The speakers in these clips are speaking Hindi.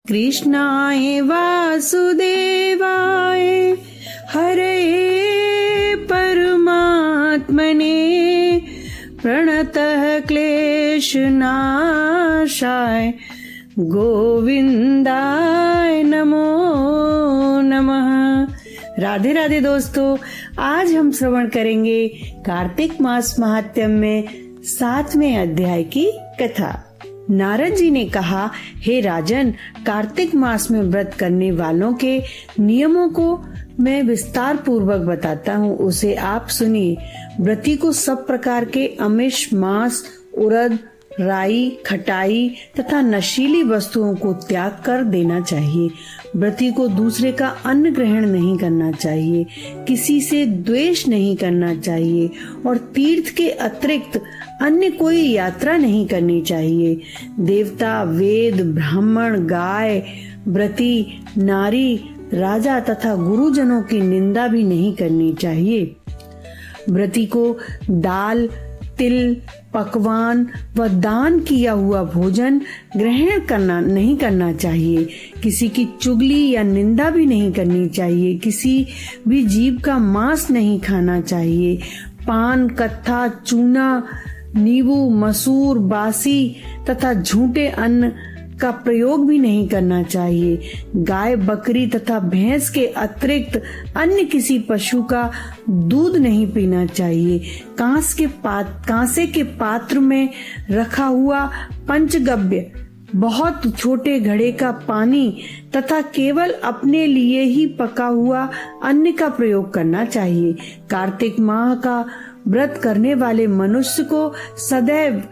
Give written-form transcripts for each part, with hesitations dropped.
कृष्णाय वासुदेवाय हरये परमात्मने प्रणतः क्लेशनाशाय गोविंदाय नमो नमः। राधे राधे दोस्तों, आज हम श्रवण करेंगे कार्तिक मास महात्म्य में 7वें अध्याय की कथा। नारद जी ने कहा, हे राजन, कार्तिक मास में व्रत करने वालों के नियमों को मैं विस्तार पूर्वक बताता हूँ, उसे आप सुनिए। व्रती को सब प्रकार के आमिष, मांस, उड़द, राई, खटाई तथा नशीली वस्तुओं को त्याग कर देना चाहिए। व्रती को दूसरे का अन्न ग्रहण नहीं करना चाहिए, किसी से द्वेष नहीं करना चाहिए और तीर्थ के अतिरिक्त अन्य कोई यात्रा नहीं करनी चाहिए। देवता, वेद, ब्राह्मण, गाय, व्रती, नारी, राजा तथा गुरुजनों की निंदा भी नहीं करनी चाहिए। व्रती को दाल, तिल, पकवान व दान किया हुआ भोजन ग्रहण नहीं करना चाहिए। किसी की चुगली या निंदा भी नहीं करनी चाहिए। किसी भी जीव का मांस नहीं खाना चाहिए। पान, कत्था, चूना, नींबू, मसूर, बासी तथा झूठे अन्न का प्रयोग भी नहीं करना चाहिए। गाय, बकरी तथा भैंस के अतिरिक्त अन्य किसी पशु का दूध नहीं पीना चाहिए। कांसे के पात्र में रखा हुआ पंचगव्य, बहुत छोटे घड़े का पानी तथा केवल अपने लिए ही पका हुआ अन्न का प्रयोग करना चाहिए। कार्तिक माह का व्रत करने वाले मनुष्य को सदैव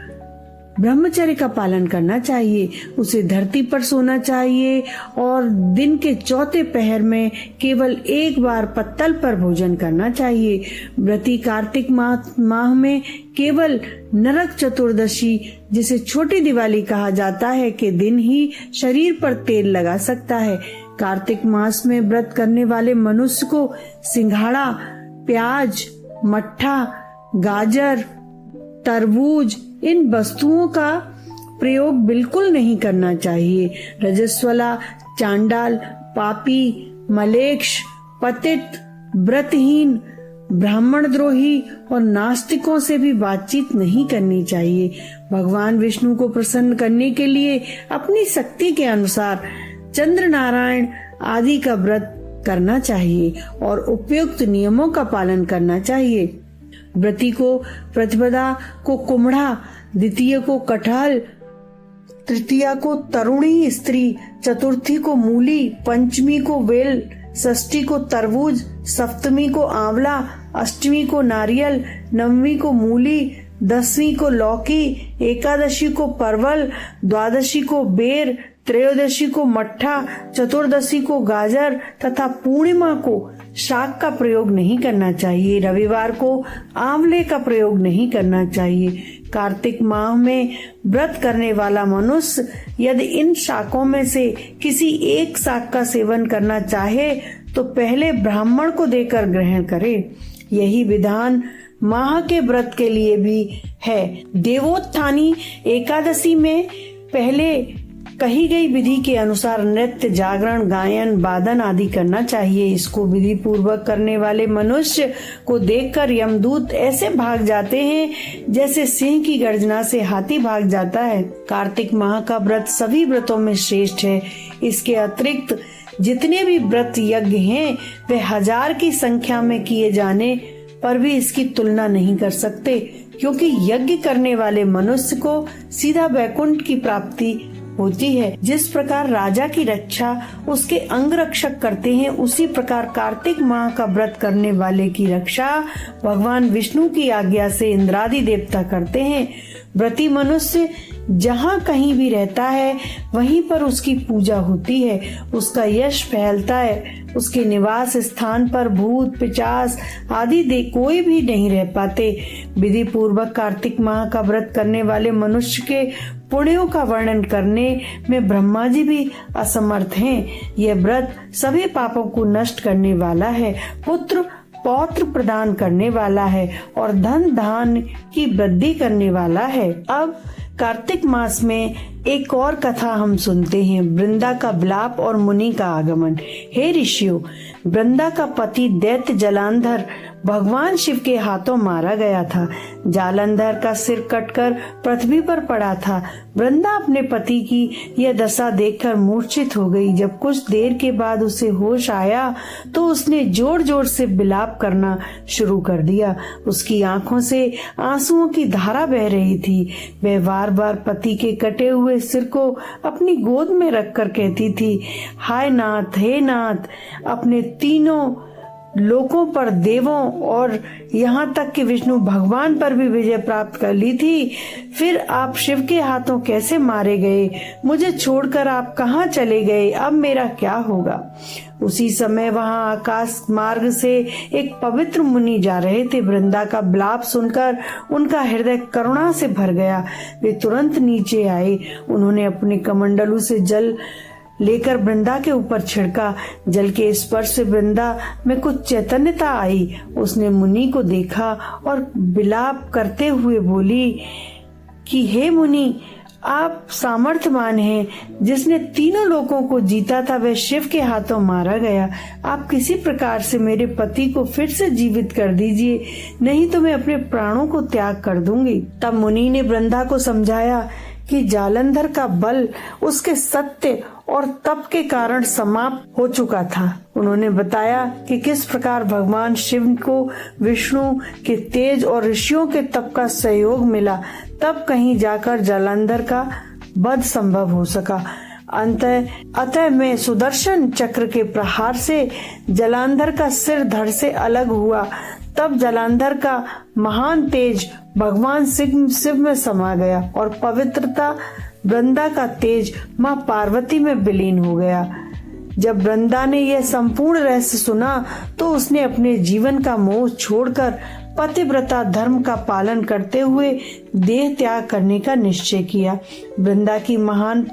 ब्रह्मचर्य का पालन करना चाहिए। उसे धरती पर सोना चाहिए और दिन के चौथे पहर में केवल एक बार पत्तल पर भोजन करना चाहिए। व्रती कार्तिक माह में केवल नरक चतुर्दशी, जिसे छोटी दिवाली कहा जाता है, के दिन ही शरीर पर तेल लगा सकता है। कार्तिक मास में व्रत करने वाले मनुष्य को सिंघाड़ा, प्याज, मट्ठा, गाजर, तरबूज इन वस्तुओं का प्रयोग बिल्कुल नहीं करना चाहिए। रजस्वला, चांडाल, पापी, मलेच्छ, पतित, व्रतहीन, ब्राह्मण द्रोही और नास्तिकों से भी बातचीत नहीं करनी चाहिए। भगवान विष्णु को प्रसन्न करने के लिए अपनी शक्ति के अनुसार चंद्र नारायण आदि का व्रत करना चाहिए और उपयुक्त नियमों का पालन करना चाहिए। व्रती को प्रतिपदा को कुम्हड़ा, द्वितीय को कटहल, तृतीया को तरुणी स्त्री, चतुर्थी को मूली, पंचमी को बेल, षष्ठी को तरबूज, सप्तमी को आंवला, अष्टमी को नारियल, नवमी को मूली, दसवीं को लौकी, एकादशी को परवल, द्वादशी को बेर, त्रयोदशी को मट्ठा, चतुर्दशी को गाजर तथा पूर्णिमा को शाक का प्रयोग नहीं करना चाहिए। रविवार को आंवले का प्रयोग नहीं करना चाहिए। कार्तिक माह में व्रत करने वाला मनुष्य यदि इन शाकों में से किसी एक शाक का सेवन करना चाहे तो पहले ब्राह्मण को देकर ग्रहण करे। यही विधान माह के व्रत के लिए भी है। देवोत्थानी एकादशी में पहले कही गई विधि के अनुसार नृत्य, जागरण, गायन, वादन आदि करना चाहिए। इसको विधि पूर्वक करने वाले मनुष्य को देखकर यमदूत ऐसे भाग जाते हैं जैसे सिंह की गर्जना से हाथी भाग जाता है। कार्तिक माह का व्रत सभी व्रतों में श्रेष्ठ है। इसके अतिरिक्त जितने भी व्रत यज्ञ हैं वे 1000 की संख्या में किए जाने पर भी इसकी तुलना नहीं कर सकते, क्योंकि यज्ञ करने वाले मनुष्य को सीधा वैकुंठ की प्राप्ति होती है। जिस प्रकार राजा की रक्षा उसके अंग रक्षक करते हैं, उसी प्रकार कार्तिक माह का व्रत करने वाले की रक्षा भगवान विष्णु की आज्ञा से इंद्रादि देवता करते हैं। व्रती मनुष्य जहाँ कहीं भी रहता है वहीं पर उसकी पूजा होती है, उसका यश फैलता है। उसके निवास स्थान पर भूत, पिशाच आदि कोई भी नहीं रह पाते। विधि पूर्वक कार्तिक माह का व्रत करने वाले मनुष्य के पुण्यों का वर्णन करने में ब्रह्मा जी भी असमर्थ हैं। यह व्रत सभी पापों को नष्ट करने वाला है, पुत्र पौत्र प्रदान करने वाला है और धन धान्य की वृद्धि करने वाला है। अब कार्तिक मास में एक और कथा हम सुनते हैं, वृंदा का विलाप और मुनि का आगमन। हे ऋषियों, वृंदा का पति दैत्य जालंधर भगवान शिव के हाथों मारा गया था। जालंधर का सिर कटकर पृथ्वी पर पड़ा था। वृंदा अपने पति की यह दशा देखकर मूर्छित हो गई। जब कुछ देर के बाद उसे होश आया तो उसने जोर जोर से विलाप करना शुरू कर दिया। उसकी आंखों से आंसुओं की धारा बह रही थी। वह बार बार पति के कटे हुए सिर को अपनी गोद में रखकर कहती थी, हाय नाथ, हे नाथ, अपने तीनों लोकों पर, देवों और यहाँ तक कि विष्णु भगवान पर भी विजय प्राप्त कर ली थी। फिर आप शिव के हाथों कैसे मारे गए? मुझे छोड़कर आप कहाँ चले गए? अब मेरा क्या होगा? उसी समय वहाँ आकाश मार्ग से एक पवित्र मुनि जा रहे थे। वृंदा का विलाप सुनकर उनका हृदय करुणा से भर गया। वे तुरंत नीचे आए। उन्होंने अपने कमंडलू से जल लेकर वृंदा के ऊपर छिड़का। जल के स्पर्श से वृंदा में कुछ चैतन्यता आई। उसने मुनि को देखा और विलाप करते हुए बोली कि हे मुनि, आप सामर्थ्यवान हैं। जिसने तीनों लोगों को जीता था वह शिव के हाथों मारा गया। आप किसी प्रकार से मेरे पति को फिर से जीवित कर दीजिए, नहीं तो मैं अपने प्राणों को त्याग कर दूंगी। तब मुनि ने वृंदा को समझाया कि जालंधर का बल उसके सत्य और तप के कारण समाप्त हो चुका था। उन्होंने बताया कि किस प्रकार भगवान शिव को विष्णु के तेज और ऋषियों के तप का सहयोग मिला, तब कहीं जाकर जालंधर का वध संभव हो सका। अतः मैं सुदर्शन चक्र के प्रहार से जालंधर का सिर धड़ से अलग हुआ। तब जालंधर का महान तेज भगवान शिव में समा गया और पवित्रता वृंदा का तेज माँ पार्वती में विलीन हो गया। जब वृंदा ने यह संपूर्ण रहस्य सुना तो उसने अपने जीवन का मोह छोड़कर पतिव्रता धर्म का पालन करते हुए देह त्याग करने का निश्चय किया। वृंदा की महान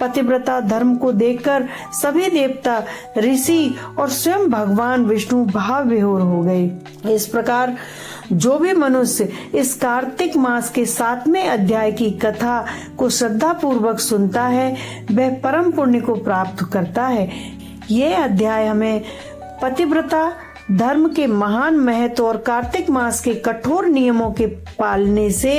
पतिव्रता धर्म को देखकर सभी देवता, ऋषि और स्वयं भगवान विष्णु भाव विभोर हो गए। इस प्रकार जो भी मनुष्य इस कार्तिक मास के 7वें अध्याय की कथा को श्रद्धा पूर्वक सुनता है वह परम पुण्य को प्राप्त करता है। ये अध्याय हमें पतिव्रता धर्म के महान महत्व और कार्तिक मास के कठोर नियमों के पालने से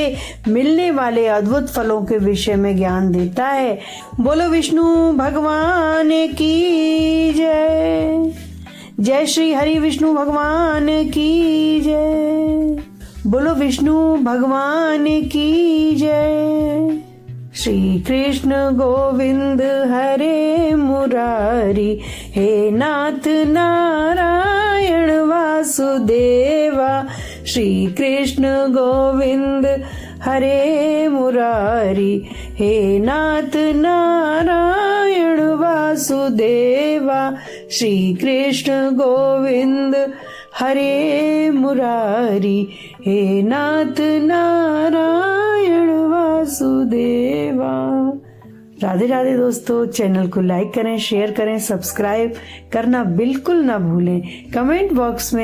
मिलने वाले अद्भुत फलों के विषय में ज्ञान देता है। बोलो विष्णु भगवान की जय। जय श्री हरि विष्णु भगवान की जय। बोलो विष्णु भगवान की जय। श्री कृष्ण गोविंद हरे मुरारी, हे नाथ नारायण वासुदेवा। श्री कृष्ण गोविंद हरे मुरारी, हे नाथ नारायण वासुदेवा। श्री कृष्ण गोविंद हरे मुरारी, हे नाथ नारायण वासुदेवा। राधे राधे दोस्तों, चैनल को लाइक करें, शेयर करें, सब्सक्राइब करना बिल्कुल ना भूलें। कमेंट बॉक्स में